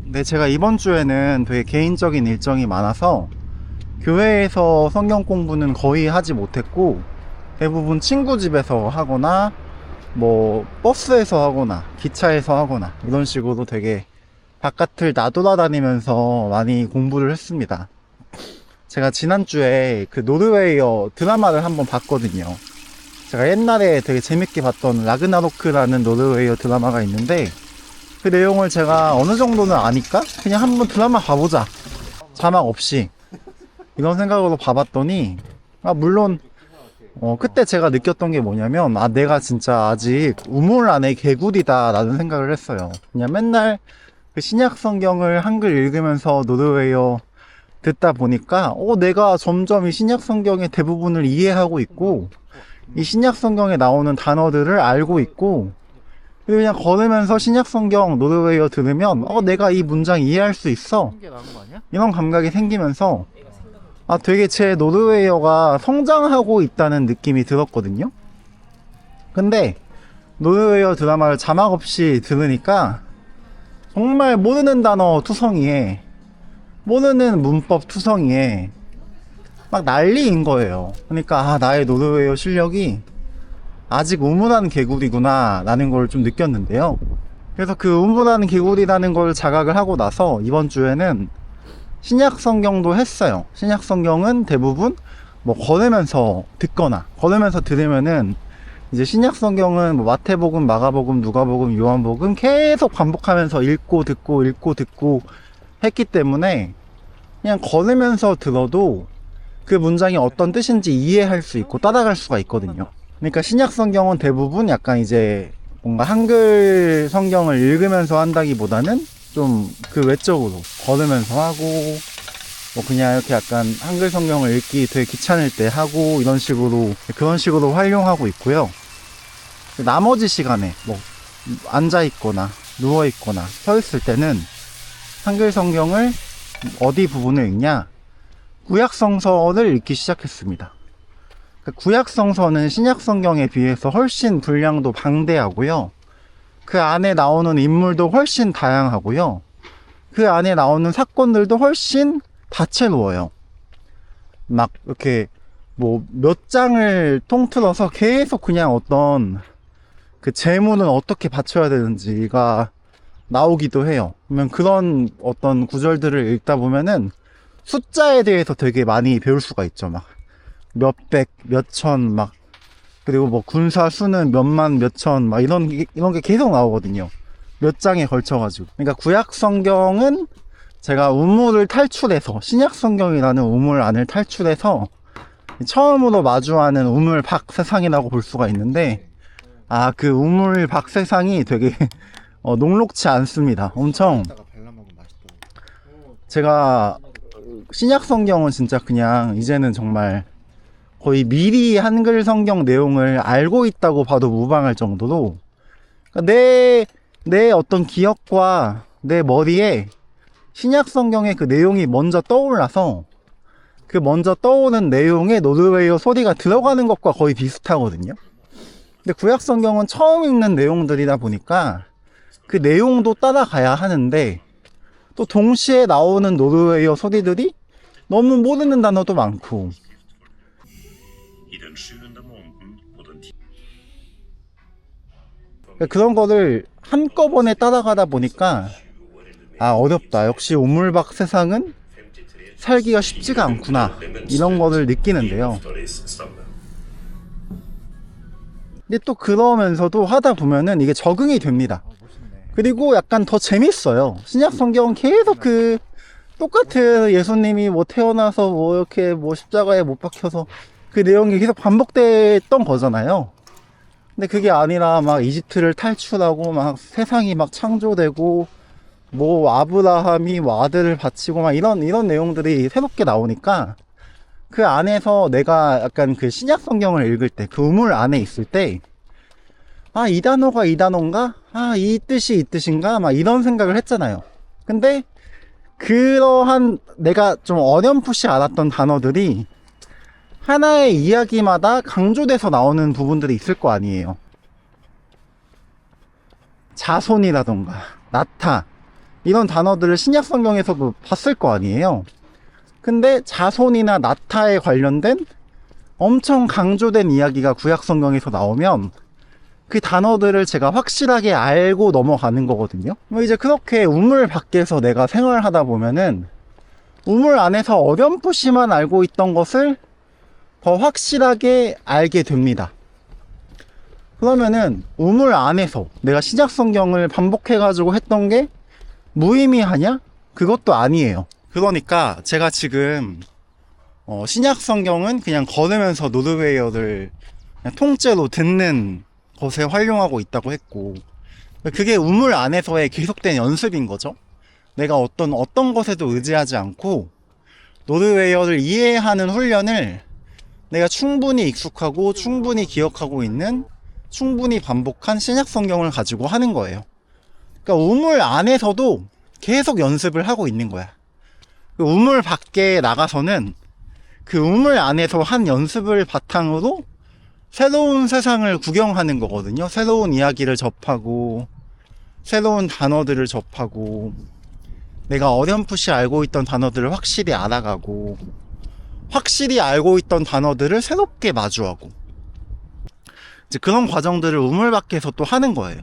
네, 제가 이번 주에는 되게 개인적인 일정이 많아서 교회에서 성경 공부는 거의 하지 못했고, 대부분 친구 집에서 하거나 뭐 버스에서 하거나 기차에서 하거나 이런 식으로 되게 바깥을 나돌아다니면서 많이 공부를 했습니다. 제가 지난주에 그 노르웨이어 드라마를 한번 봤거든요. 제가 옛날에 되게 재밌게 봤던 라그나로크라는 노르웨이어 드라마가 있는데, 그 내용을 제가 어느 정도는 아니까 그냥 한번 드라마 봐보자, 자막 없이, 이런 생각으로 봐봤더니, 물론 그때 제가 느꼈던 게 뭐냐면, 내가 진짜 아직 우물 안에 개구리다 라는 생각을 했어요. 그냥 맨날 그 신약 성경을 한글 읽으면서 노르웨이어 듣다 보니까 내가 점점 이 신약 성경의 대부분을 이해하고 있고, 이 신약 성경에 나오는 단어들을 알고 있고, 그리고 그냥 걸으면서 신약 성경 노르웨이어 들으면 내가 이 문장 이해할 수 있어, 이런 감각이 생기면서 되게 제 노르웨이어가 성장하고 있다는 느낌이 들었거든요. 근데 노르웨이어 드라마를 자막 없이 들으니까 정말 모르는 단어 투성이에, 모르는 문법 투성이에 막 난리인 거예요. 그러니까 나의 노르웨이어 실력이 아직 우물안 개구리구나 라는 걸 좀 느꼈는데요. 그래서 그 우물안 개구리라는 걸 자각을 하고 나서 이번 주에는 신약 성경도 했어요. 신약 성경은 대부분 뭐 걸으면서 듣거나, 걸으면서 들으면은 이제 신약 성경은 뭐 마태복음, 마가복음, 누가복음, 요한복음 계속 반복하면서 읽고 듣고 했기 때문에 그냥 걸으면서 들어도 그 문장이 어떤 뜻인지 이해할 수 있고 따라갈 수가 있거든요. 그러니까 신약 성경은 대부분 약간 이제 뭔가 한글 성경을 읽으면서 한다기보다는 좀 그 외적으로 걸으면서 하고, 뭐 그냥 이렇게 약간 한글 성경을 읽기 되게 귀찮을 때 하고, 이런 식으로, 그런 식으로 활용하고 있고요. 나머지 시간에 뭐 앉아 있거나 누워 있거나 서 있을 때는 한글 성경을 어디 부분을 읽냐, 구약 성서를 읽기 시작했습니다. 구약 성서는 신약 성경에 비해서 훨씬 분량도 방대하고요. 그 안에 나오는 인물도 훨씬 다양하고요. 그 안에 나오는 사건들도 훨씬 다채로워요. 막 이렇게 뭐 몇 장을 통틀어서 계속 그냥 어떤 그 제문은 어떻게 받쳐야 되는지가 나오기도 해요. 그러면 그런 어떤 구절들을 읽다 보면은 숫자에 대해서 되게 많이 배울 수가 있죠. 막 몇백, 몇천, 막, 그리고 뭐 군사 수는 몇만, 몇천, 막 이런 게 계속 나오거든요. 몇 장에 걸쳐가지고. 그러니까 구약 성경은 제가 우물을 탈출해서, 신약 성경이라는 우물 안을 탈출해서 처음으로 마주하는 우물 밖 세상이라고 볼 수가 있는데, 그 우물 밖 세상이 되게 녹록치 않습니다. 엄청. 제가 신약 성경은 진짜 그냥 이제는 정말 거의 미리 한글 성경 내용을 알고 있다고 봐도 무방할 정도로, 그러니까 내 어떤 기억과 내 머리에 신약 성경의 그 내용이 먼저 떠올라서 그 먼저 떠오는 내용에 노르웨이어 소리가 들어가는 것과 거의 비슷하거든요. 근데 구약 성경은 처음 읽는 내용들이다 보니까 그 내용도 따라가야 하는데, 또 동시에 나오는 노르웨이어 소리들이 너무 모르는 단어도 많고, 그런 거를 한꺼번에 따라가다 보니까 어렵다, 역시 우물박 세상은 살기가 쉽지가 않구나, 이런 거를 느끼는데요. 근데 또 그러면서도 하다 보면은 이게 적응이 됩니다. 그리고 약간 더 재밌어요. 신약 성경은 계속 그 똑같은, 예수님이 뭐 태어나서 뭐 이렇게 뭐 십자가에 못 박혀서 그 내용이 계속 반복됐던 거잖아요. 근데 그게 아니라 막 이집트를 탈출하고 막 세상이 막 창조되고 뭐 아브라함이 뭐 아들을 바치고 막 이런 내용들이 새롭게 나오니까, 그 안에서 내가 약간 그 신약 성경을 읽을 때, 그 우물 안에 있을 때, 이 단어가 이 단어인가? 이 뜻이 이 뜻인가? 막 이런 생각을 했잖아요. 근데 그러한 내가 좀 어렴풋이 알았던 단어들이 하나의 이야기마다 강조돼서 나오는 부분들이 있을 거 아니에요. 자손이라던가 나타, 이런 단어들을 신약 성경에서도 봤을 거 아니에요. 근데 자손이나 나타에 관련된 엄청 강조된 이야기가 구약 성경에서 나오면 그 단어들을 제가 확실하게 알고 넘어가는 거거든요. 뭐 이제 그렇게 우물 밖에서 내가 생활하다 보면은 우물 안에서 어렴풋이만 알고 있던 것을 더 확실하게 알게 됩니다. 그러면은 우물 안에서 내가 신약 성경을 반복해가지고 했던 게 무의미하냐? 그것도 아니에요. 그러니까 제가 지금 신약 성경은 그냥 걸으면서 노르웨이어를 그냥 통째로 듣는 것에 활용하고 있다고 했고, 그게 우물 안에서의 계속된 연습인 거죠. 내가 어떤 것에도 의지하지 않고 노르웨이어를 이해하는 훈련을 내가 충분히 익숙하고 충분히 기억하고 있는, 충분히 반복한 신약 성경을 가지고 하는 거예요. 그러니까 우물 안에서도 계속 연습을 하고 있는 거야. 그 우물 밖에 나가서는 그 우물 안에서 한 연습을 바탕으로 새로운 세상을 구경하는 거거든요. 새로운 이야기를 접하고 새로운 단어들을 접하고 내가 어렴풋이 알고 있던 단어들을 확실히 알아가고 확실히 알고 있던 단어들을 새롭게 마주하고 이제 그런 과정들을 우물 밖에서 또 하는 거예요.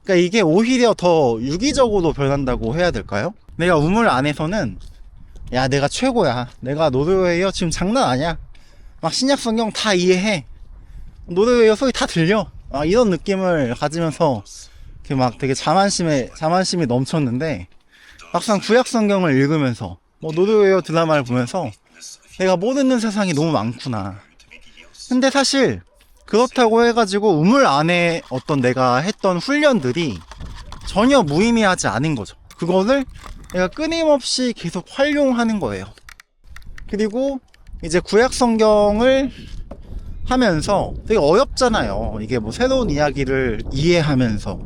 그러니까 이게 오히려 더 유기적으로 변한다고 해야 될까요? 내가 우물 안에서는 야 내가 최고야, 내가 노르웨이어 지금 장난 아니야, 막 신약 성경 다 이해해, 노르웨이어 소리 다 들려, 이런 느낌을 가지면서 막 되게 자만심이 넘쳤는데 막상 구약 성경을 읽으면서 뭐 노르웨이어 드라마를 보면서 내가 모르는 세상이 너무 많구나. 근데 사실 그렇다고 해가지고 우물 안에 어떤 내가 했던 훈련들이 전혀 무의미하지 않은 거죠. 그거를 내가 끊임없이 계속 활용하는 거예요. 그리고 이제 구약 성경을 하면서 되게 어렵잖아요. 이게 뭐 새로운 이야기를 이해하면서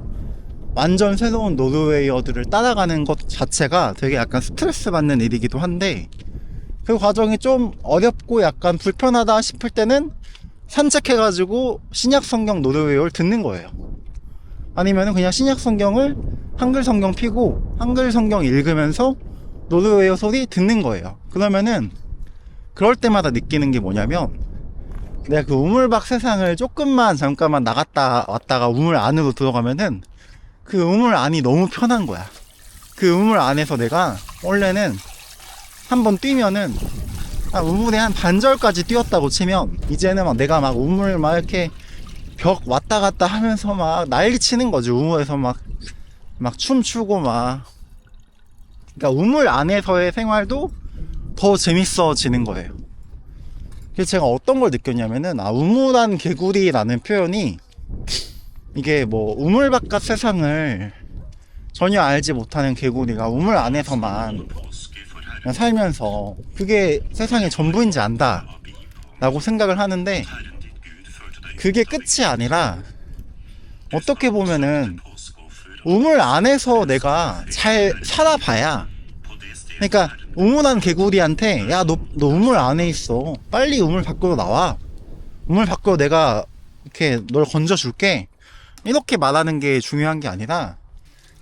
완전 새로운 노르웨이어들을 따라가는 것 자체가 되게 약간 스트레스 받는 일이기도 한데, 그 과정이 좀 어렵고 약간 불편하다 싶을 때는 산책해가지고 신약 성경 노르웨이어를 듣는 거예요. 아니면은 그냥 신약 성경을 한글 성경 피고 한글 성경 읽으면서 노르웨이어 소리 듣는 거예요. 그러면은 그럴 때마다 느끼는 게 뭐냐면, 내가 그 우물 밖 세상을 조금만 잠깐만 나갔다 왔다가 우물 안으로 들어가면은 그 우물 안이 너무 편한 거야. 그 우물 안에서 내가 원래는 한번 뛰면은 우물에 한 반절까지 뛰었다고 치면 이제는 막 내가 막 우물 막 이렇게 벽 왔다 갔다 하면서 막 난리 치는 거지. 우물에서 막 춤추고 막. 그러니까 우물 안에서의 생활도 더 재밌어지는 거예요. 그래서 제가 어떤 걸 느꼈냐면은 우물안 개구리라는 표현이 이게 뭐 우물 바깥 세상을 전혀 알지 못하는 개구리가 우물 안에서만 그냥 살면서 그게 세상의 전부인지 안다 라고 생각을 하는데, 그게 끝이 아니라 어떻게 보면은 우물 안에서 내가 잘 살아봐야, 그러니까 우물안 개구리한테 야 너 우물 안에 있어, 빨리 우물 밖으로 나와, 우물 밖으로 내가 이렇게 널 건져줄게, 이렇게 말하는 게 중요한 게 아니라,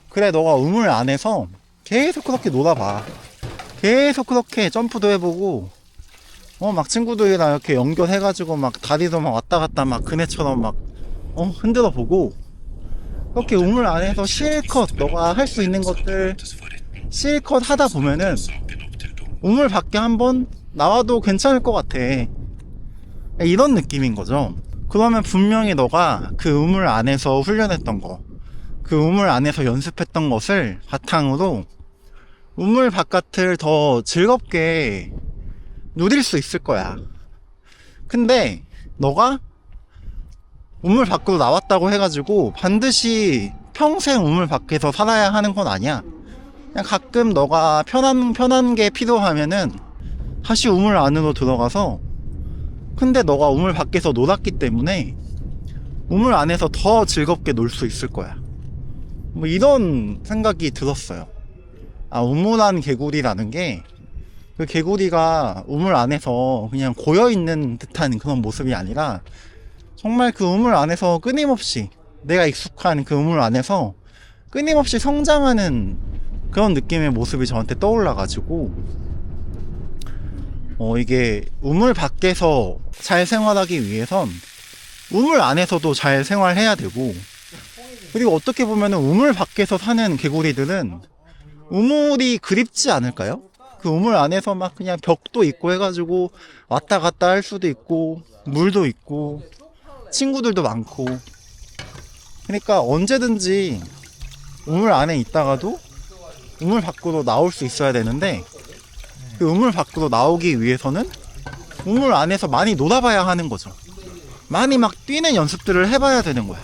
그래 너가 우물 안에서 계속 그렇게 놀아봐, 계속 그렇게 점프도 해보고 막 친구들이랑 이렇게 연결해가지고 막 다리도 막 왔다 갔다 막 그네처럼 막 흔들어 보고, 그렇게 우물 안에서 실컷 너가 할 수 있는 것들 실컷 하다 보면은 우물 밖에 한번 나와도 괜찮을 것 같아, 이런 느낌인 거죠. 그러면 분명히 너가 그 우물 안에서 훈련했던 거, 그 우물 안에서 연습했던 것을 바탕으로 우물 바깥을 더 즐겁게 누릴 수 있을 거야. 근데 너가 우물 밖으로 나왔다고 해가지고 반드시 평생 우물 밖에서 살아야 하는 건 아니야. 그냥 가끔 너가 편한 게 필요하면은 다시 우물 안으로 들어가서, 근데 너가 우물 밖에서 놀았기 때문에 우물 안에서 더 즐겁게 놀 수 있을 거야. 뭐 이런 생각이 들었어요. 우물안 개구리라는 게, 그 개구리가 우물 안에서 그냥 고여있는 듯한 그런 모습이 아니라 정말 그 우물 안에서 끊임없이 내가 익숙한 그 우물 안에서 끊임없이 성장하는 그런 느낌의 모습이 저한테 떠올라가지고 이게 우물 밖에서 잘 생활하기 위해선 우물 안에서도 잘 생활해야 되고, 그리고 어떻게 보면은 우물 밖에서 사는 개구리들은 우물이 그립지 않을까요? 그 우물 안에서 막 그냥 벽도 있고 해가지고 왔다 갔다 할 수도 있고 물도 있고 친구들도 많고, 그러니까 언제든지 우물 안에 있다가도 우물 밖으로 나올 수 있어야 되는데, 그 우물 밖으로 나오기 위해서는 우물 안에서 많이 놀아봐야 하는 거죠. 많이 막 뛰는 연습들을 해봐야 되는 거야.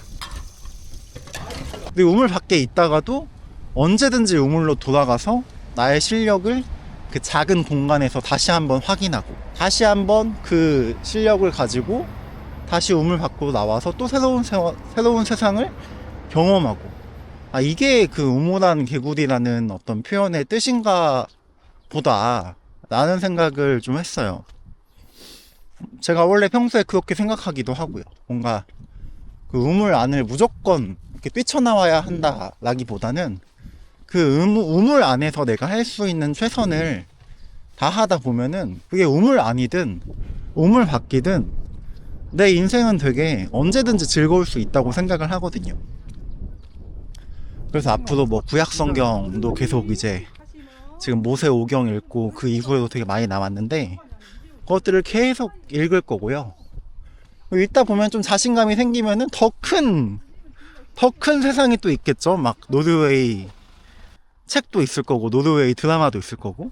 근데 우물 밖에 있다가도 언제든지 우물로 돌아가서 나의 실력을 그 작은 공간에서 다시 한번 확인하고, 다시 한번 그 실력을 가지고 다시 우물 밖으로 나와서 또 새로운 세상을 경험하고, 이게 그 우물안 개구리라는 어떤 표현의 뜻인가 보다 라는 생각을 좀 했어요. 제가 원래 평소에 그렇게 생각하기도 하고요. 뭔가 그 우물 안을 무조건 이렇게 뛰쳐나와야 한다 라기보다는 그 우물 안에서 내가 할 수 있는 최선을 다 하다 보면은 그게 우물 안이든 우물 밖이든 내 인생은 되게 언제든지 즐거울 수 있다고 생각을 하거든요. 그래서 앞으로 뭐 구약 성경도 계속 이제 지금 모세 오경 읽고 그 이후에도 되게 많이 남았는데 그것들을 계속 읽을 거고요. 읽다 보면 좀 자신감이 생기면은 더 큰 세상이 또 있겠죠. 막 노르웨이 책도 있을 거고 노르웨이 드라마도 있을 거고,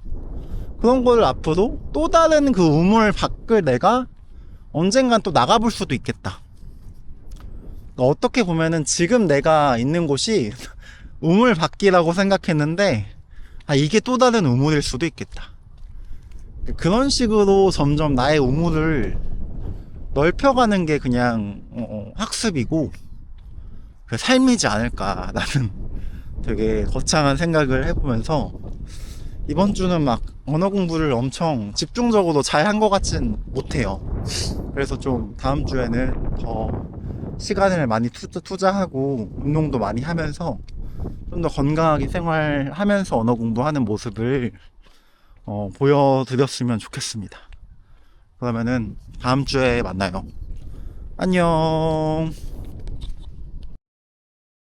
그런 걸 앞으로 또 다른 그 우물 밖을 내가 언젠간 또 나가볼 수도 있겠다. 그러니까 어떻게 보면은 지금 내가 있는 곳이 우물 밖이라고 생각했는데 이게 또 다른 우물일 수도 있겠다. 그런 식으로 점점 나의 우물을 넓혀가는 게 그냥 학습이고 그 삶이지 않을까라는 되게 거창한 생각을 해보면서, 이번 주는 막 언어 공부를 엄청 집중적으로 잘 한 것 같진 못해요. 그래서 좀 다음 주에는 더 시간을 많이 투자하고 운동도 많이 하면서 좀 더 건강하게 생활하면서 언어 공부하는 모습을 보여드렸으면 좋겠습니다. 그러면은 다음 주에 만나요. 안녕.